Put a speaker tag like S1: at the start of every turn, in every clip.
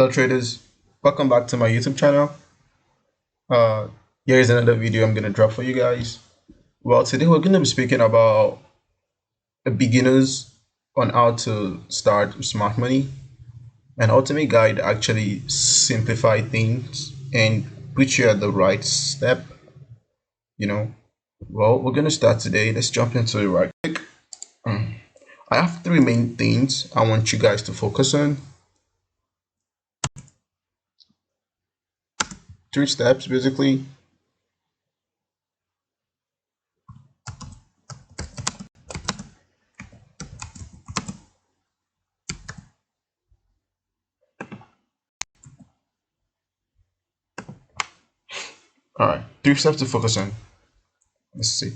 S1: Hello traders, welcome back to my YouTube channel. Uh, Here is another video I'm gonna drop for you guys. Well, today we're gonna be speaking about beginners on how to start smart money, an ultimate guide to actually simplify things and put you at the right step. You know, well, we're gonna start today. Let's jump into it right quick. I have three main things I want you guys to focus on. Three steps basically. All right, three steps to focus on. Let's see.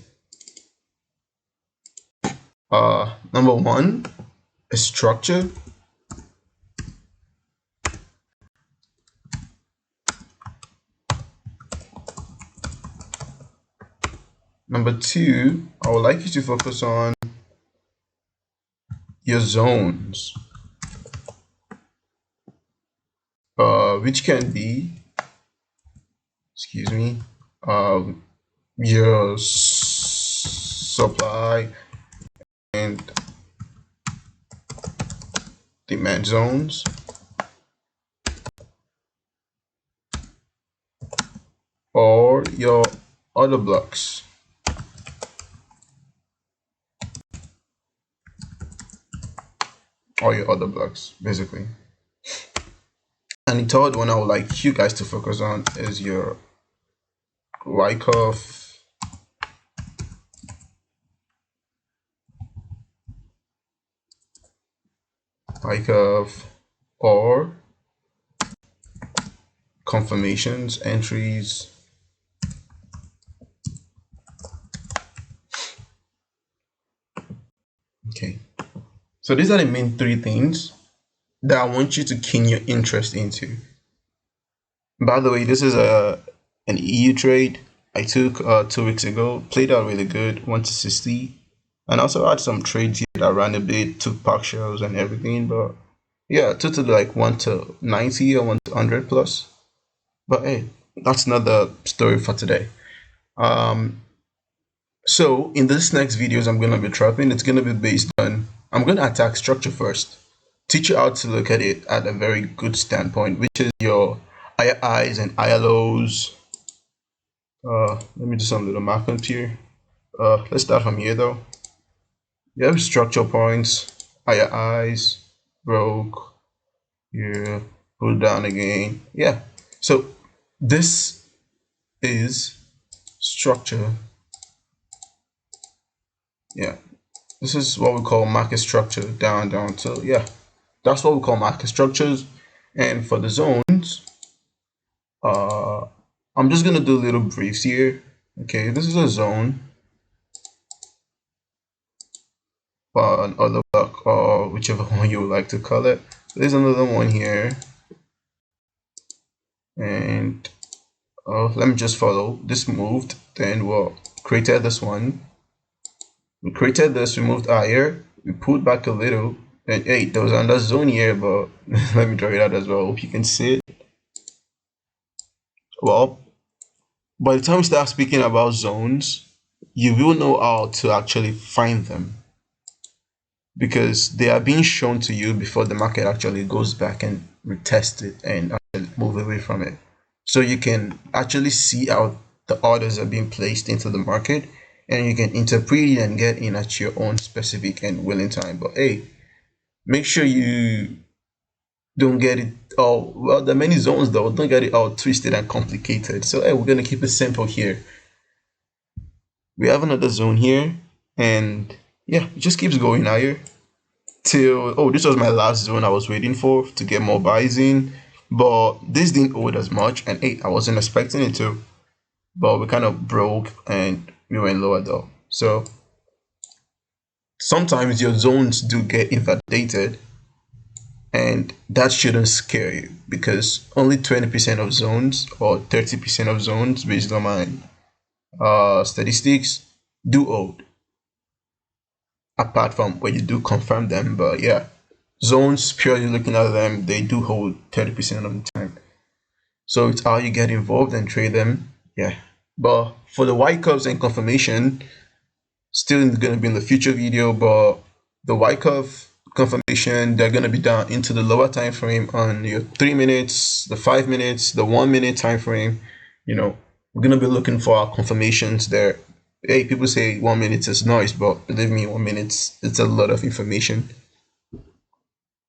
S1: Number one is structure. Number two, I would like you to focus on your zones, which can be, excuse me, your supply and demand zones, or your order blocks. Or your other blocks, basically. And the third one I would like you guys to focus on is your Wyckoff or confirmations entries. Okay, so these are the main three things that I want you to keen your interest into. By the way, this is an EU trade I took 2 weeks ago. Played out really good, 1 to 60, and also had some trades here that ran a bit, took partials and everything. But yeah, totally like 1 to 90 or 1 to 100 plus. But hey, that's not the story for today. So in this next videos I'm gonna be dropping, it's gonna be based on, I'm gonna attack structure first, teach you how to look at it at a very good standpoint, which is your higher highs and higher lows. Let me do some little markups here. Let's start from here though. You have structure points, higher highs, broke, here, pull down again. Yeah, so this is structure. Yeah, this is what we call market structure, down. So yeah, that's what we call market structures. And for the zones, I'm just gonna do little briefs here. Okay, this is a zone for an order block, or whichever one you would like to call it. There's another one here, and let me just follow. This moved, then we'll created this one. We created this, we moved higher, we pulled back a little, and hey, there was another zone here, but let me draw it out as well. Hope you can see it. Well, by the time we start speaking about zones, you will know how to actually find them, because they are being shown to you before the market actually goes back and retest it and actually move away from it. So you can actually see how the orders are being placed into the market, and you can interpret it and get in at your own specific and willing time. But hey, make sure you don't get it all, well, there are many zones though, don't get it all twisted and complicated. So hey, we're gonna keep it simple here. We have another zone here, and yeah, it just keeps going higher till, oh, this was my last zone I was waiting for to get more buys in, but this didn't hold as much, and hey, I wasn't expecting it to, but we kind of broke and we went lower though. So sometimes your zones do get invalidated, and that shouldn't scare you, because only 20% of zones or 30% of zones, based on my statistics, do hold, apart from when you do confirm them. But yeah, Zones, purely looking at them, they do hold 30% of the time. So it's how you get involved and trade them. Yeah. But for the white curves and confirmation, still going to be in the future video, but the white curve confirmation, they're going to be down into the lower time frame on your 3 minutes, the 5 minutes, the 1 minute time frame. We're going to be looking for our confirmations there. Hey, people say 1 minute is noise, but believe me, 1 minute, it's a lot of information.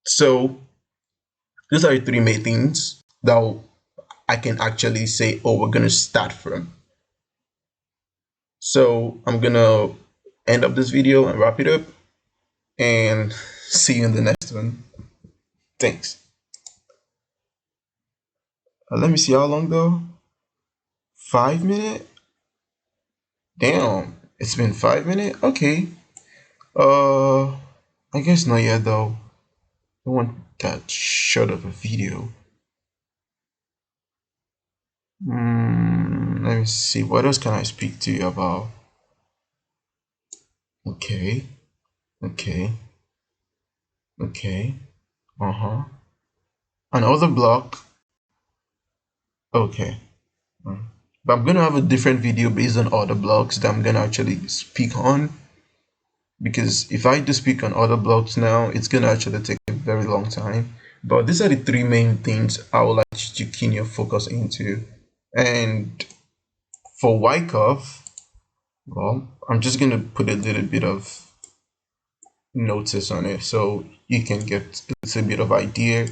S1: So those are the three main things that I can actually say, oh, we're going to start from. So I'm going to end up this video and wrap it up, and see you in the next one. Thanks. Let me see how long though. 5 minutes? Damn, it's been 5 minutes? Okay. I guess not yet though. I want that short of a video. Let me see. What else can I speak to you about? Okay. Another block. Okay. But I'm gonna have a different video based on other blocks that I'm gonna actually speak on, because if I do speak on other blocks now, it's gonna actually take a very long time. But these are the three main things I would like you to keen your focus into. And for Wyckoff, well, I'm just gonna put a little bit of notice on it so you can get a little bit of idea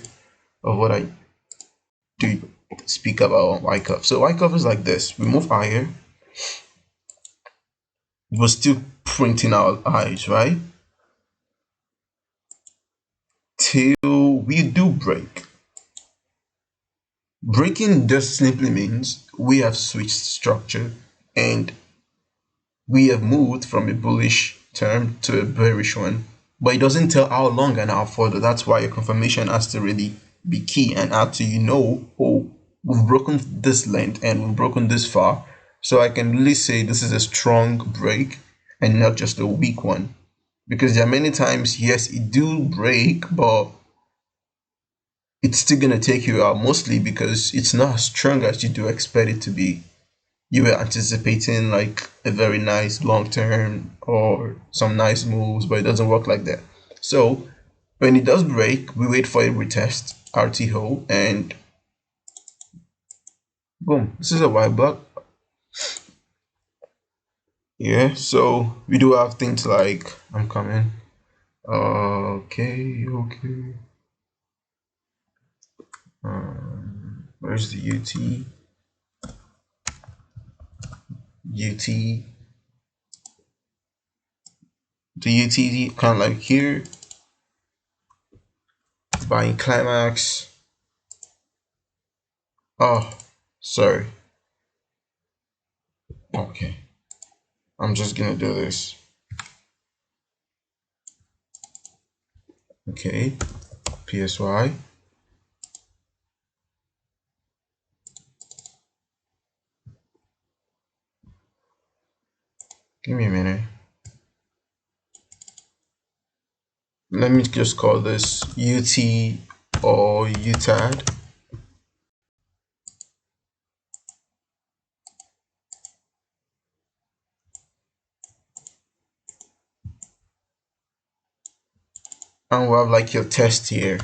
S1: of what I do speak about on Wyckoff. So Wyckoff is like this: we move higher, we're still printing our eyes, right? Till we do break. Breaking just simply means we have switched structure and we have moved from a bullish term to a bearish one. But it doesn't tell how long and how further. That's why your confirmation has to really be key, and after oh, we've broken this length and we've broken this far, so I can really say this is a strong break and not just a weak one. Because there are many times, yes, it do break, but it's still gonna take you out, mostly because it's not as strong as you do expect it to be. You were anticipating like a very nice long term or some nice moves, but it doesn't work like that. So when it does break, we wait for a retest, RTO, and boom, this is a white block. Yeah, so we do have things like, I'm coming. Okay. Where's the UT? The UT kind of like here, buying climax. Oh, sorry. Okay, I'm just gonna do this. Okay, PSY. Give me a minute. Let me just call this UT or UTAD. And we'll have like your test here,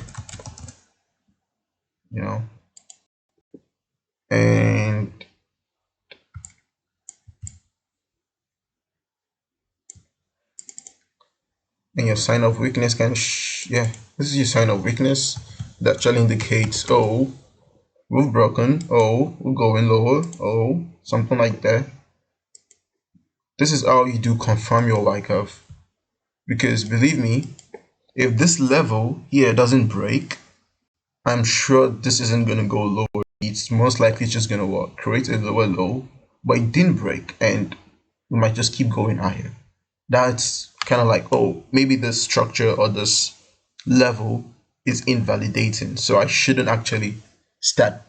S1: and your sign of weakness can this is your sign of weakness that actually indicates, oh, we've broken, oh, we're going lower, oh, something like that. This is how you do confirm your Wyckoff, because believe me, if this level here doesn't break, I'm sure this isn't going to go lower. It's most likely just going to create a lower low, but it didn't break and we might just keep going higher. That's kind of like, oh, maybe this structure or this level is invalidating, so I shouldn't actually start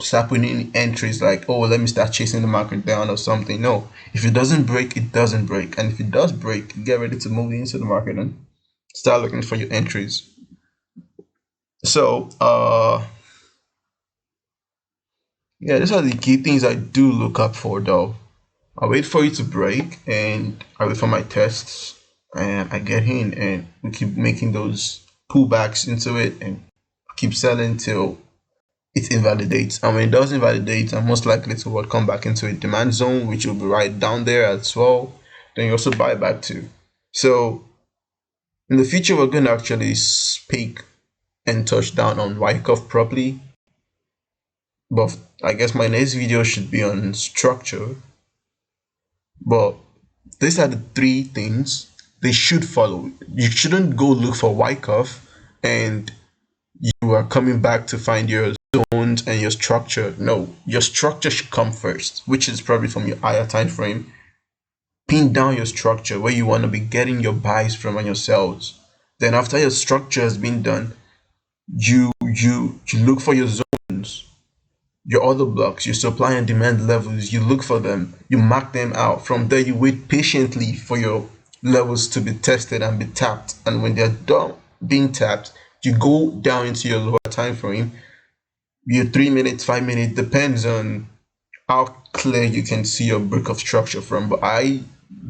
S1: start putting in entries like, oh, let me start chasing the market down or something. No, if it doesn't break, it doesn't break, and if it does break, get ready to move into the market and Start looking for your entries. So yeah, these are the key things I do look up for though. I wait for it to break and I wait for my tests and I get in and we keep making those pullbacks into it and keep selling till it invalidates. And when it does invalidate, I'm most likely to what come back into a demand zone, which will be right down there as well. Then you also buy back too. So in the future, we're going to actually speak and touch down on Wyckoff properly. But I guess my next video should be on structure. But these are the three things they should follow. You shouldn't go look for Wyckoff and you are coming back to find your zones and your structure. No, your structure should come first, which is probably from your higher time frame. Pin down your structure where you want to be getting your buys from and your sells. Then after your structure has been done, you look for your zones, your other blocks, your supply and demand levels. You look for them, you mark them out. From there, you wait patiently for your levels to be tested and be tapped. And when they're done being tapped, you go down into your lower time frame. Your 3 minutes, 5 minutes depends on how clear you can see your brick of structure from. But I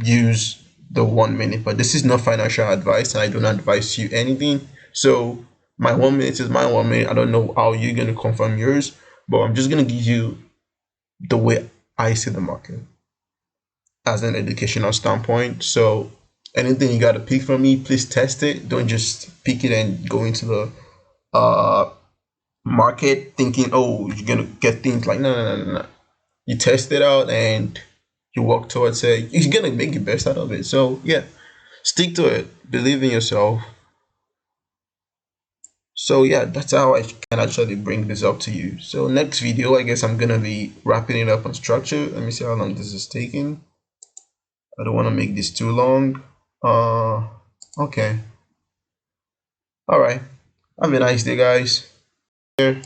S1: use the 1 minute. But this is not financial advice, and I don't advise you anything. So my 1 minute is my 1 minute. I don't know how you're gonna confirm yours, but I'm just gonna give you the way I see the market as an educational standpoint. So anything you gotta pick from me, please test it. Don't just pick it and go into the uh market thinking, oh, you're gonna get things like no. You test it out and you work towards it. You're gonna make the best out of it. So yeah, stick to it. Believe in yourself. So yeah, that's how I can actually bring this up to you. So next video, I guess I'm gonna be wrapping it up on structure. Let me see how long this is taking. I don't want to make this too long. Okay. All right. Have a nice day, guys. Here.